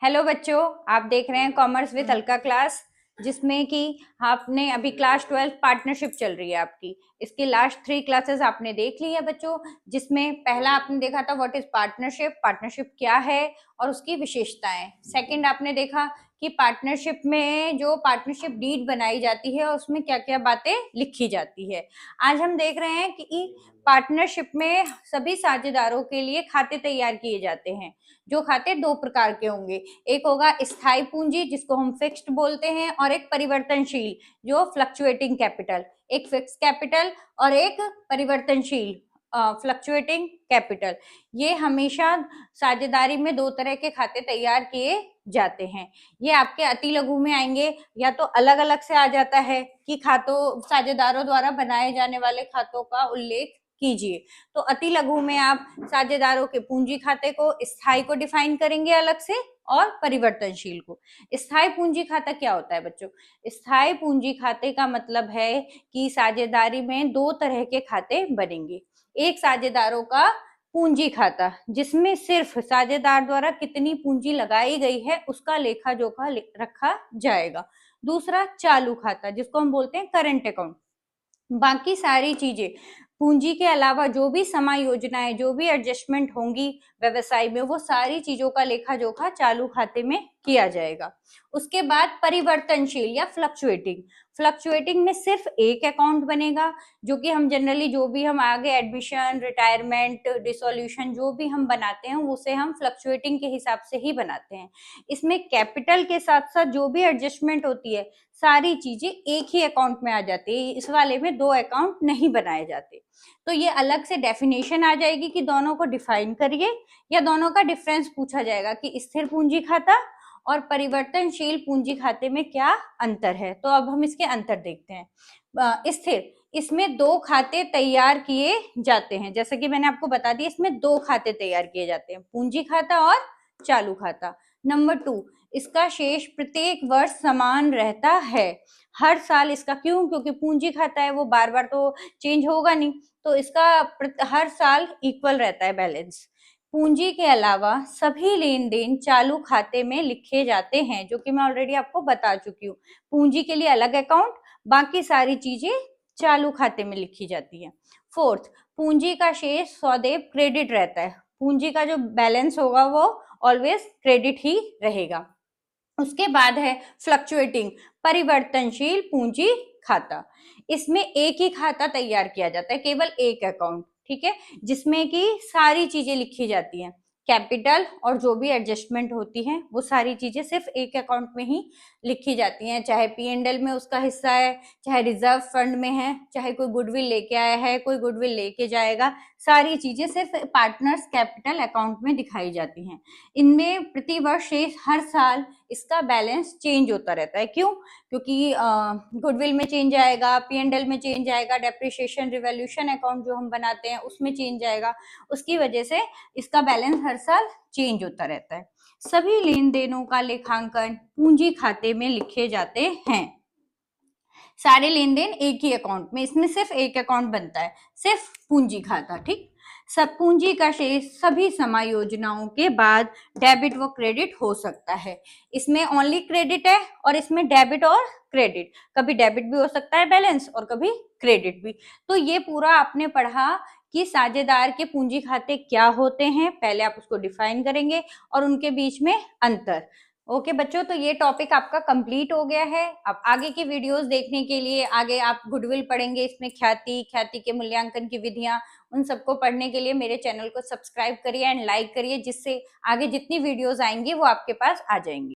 Hello बच्चों, आप देख रहे हैं कॉमर्स विद अलका क्लास, जिसमें कि आपने अभी क्लास 12 पार्टनरशिप चल रही है आपकी। इसकी लास्ट 3 क्लासेस आपने देख ली है बच्चों, जिसमें पहला आपने देखा था व्हाट इज पार्टनरशिप, पार्टनरशिप क्या है और उसकी विशेषताएं। सेकंड आपने देखा कि पार्टनरशिप में जो पार्टनरशिप डीड बनाई जाती है उसमें क्या क्या बातें लिखी जाती है। आज हम देख रहे हैं कि पार्टनरशिप में सभी साझेदारों के लिए खाते तैयार किए जाते हैं। जो खाते दो प्रकार के होंगे, एक होगा स्थायी पूंजी जिसको हम फिक्स्ड बोलते हैं, और एक परिवर्तनशील जो फ्लक्चुएटिंग कैपिटल। एक फिक्स कैपिटल और एक परिवर्तनशील फ्लक्चुएटिंग कैपिटल। ये हमेशा साझेदारी में दो तरह के खाते तैयार किए जाते हैं। ये आपके अति लघु में आएंगे, या तो अलग अलग से आ जाता है कि खातों साझेदारों द्वारा बनाए जाने वाले खातों का उल्लेख कीजिए। तो अति लघु में आप साझेदारों के पूंजी खाते को, स्थायी को डिफाइन करेंगे अलग से, और परिवर्तनशील को। स्थायी पूंजी खाता क्या होता है बच्चों? स्थायी पूंजी खाते का मतलब है कि साझेदारी में दो तरह के खाते बनेंगे। एक साझेदारों का पूंजी खाता, जिसमें सिर्फ साझेदार द्वारा कितनी पूंजी लगाई गई है उसका लेखा जोखा रखा जाएगा। दूसरा चालू खाता, जिसको हम बोलते हैं करंट अकाउंट। बाकी सारी चीजें, पूंजी के अलावा जो भी समायोजनाएं, जो भी एडजस्टमेंट होंगी व्यवसाय में, वो सारी चीजों का लेखा जोखा चालू खाते में किया जाएगा। उसके बाद परिवर्तनशील या फ्लक्चुएटिंग। फ्लक्चुएटिंग में सिर्फ एक अकाउंट बनेगा, जो कि हम जनरली जो भी हम आगे एडमिशन, रिटायरमेंट, डिसोल्यूशन जो भी हम बनाते हैं उसे हम फ्लक्चुएटिंग के हिसाब से ही बनाते हैं। इसमें कैपिटल के साथ साथ जो भी एडजस्टमेंट होती है सारी चीजें एक ही अकाउंट में आ जाती है। इस वाले में दो अकाउंट नहीं बनाए जाते। तो ये अलग से डेफिनेशन आ जाएगी कि दोनों को डिफाइन करिए, या दोनों का डिफरेंस पूछा जाएगा कि स्थिर पूंजी खाता और परिवर्तनशील पूंजी खाते में क्या अंतर है। तो अब हम इसके अंतर देखते हैं। स्थिर, इसमें दो खाते तैयार किए जाते हैं। जैसे कि मैंने आपको बता दिया, इसमें दो खाते तैयार किए जाते हैं, पूंजी खाता और चालू खाता। नंबर 2, इसका शेष प्रत्येक वर्ष समान रहता है। हर साल इसका, क्यों? क्योंकि पूंजी खाता है, वो बार बार तो चेंज होगा नहीं, तो इसका हर साल इक्वल रहता है बैलेंस। पूंजी के अलावा सभी लेन देन चालू खाते में लिखे जाते हैं, जो कि मैं ऑलरेडी आपको बता चुकी हूँ। पूंजी के लिए अलग अकाउंट, बाकी सारी चीजें चालू खाते में लिखी जाती है। फोर्थ, पूंजी का शेष सदैव क्रेडिट रहता है। पूंजी का जो बैलेंस होगा वो ऑलवेज क्रेडिट ही रहेगा। उसके बाद है फ्लक्चुएटिंग, परिवर्तनशील पूंजी खाता। इसमें एक ही खाता तैयार किया जाता है, केवल एक अकाउंट, ठीक है, जिसमें कि सारी चीजें लिखी जाती हैं। कैपिटल और जो भी एडजस्टमेंट होती है वो सारी चीजें सिर्फ एक अकाउंट में ही लिखी जाती हैं। चाहे P&L में उसका हिस्सा है, चाहे रिजर्व फंड में है, चाहे कोई गुडविल लेके आया है, कोई गुडविल लेके जाएगा, सारी चीजें सिर्फ पार्टनर्स कैपिटल अकाउंट में दिखाई जाती हैं। इनमें प्रतिवर्ष शेष हर साल इसका बैलेंस चेंज होता रहता है। क्यों? क्योंकि गुडविल में चेंज आएगा, P&L में चेंज आएगा, डेप्रिसिएशन रिवॉल्यूशन अकाउंट जो हम बनाते हैं उसमें चेंज आएगा, उसकी वजह से इसका बैलेंस हर साल चेंज होता रहता है। सभी लेन देनों का लेखांकन पूंजी खाते में लिखे जाते हैं। सारे लेन देन एक ही अकाउंट में, इसमें सिर्फ एक अकाउंट बनता है, सिर्फ पूंजी खाता, ठीक। सब पूंजी का शेष सभी समायोजनाओं के बाद डेबिट व क्रेडिट हो सकता है। इसमें ओनली क्रेडिट है, और इसमें डेबिट और क्रेडिट, कभी डेबिट भी हो सकता है बैलेंस और कभी क्रेडिट भी। तो ये पूरा आपने पढ़ा कि साझेदार के पूंजी खाते क्या होते हैं, पहले आप उसको डिफाइन करेंगे और उनके बीच में अंतर। ओके बच्चों, तो ये टॉपिक आपका कंप्लीट हो गया है। अब आगे की वीडियोस देखने के लिए आगे आप गुडविल पढ़ेंगे, इसमें ख्याति, ख्याति के मूल्यांकन की विधियां, उन सबको पढ़ने के लिए मेरे चैनल को सब्सक्राइब करिए एंड लाइक करिए, जिससे आगे जितनी वीडियोस आएंगी वो आपके पास आ जाएंगी।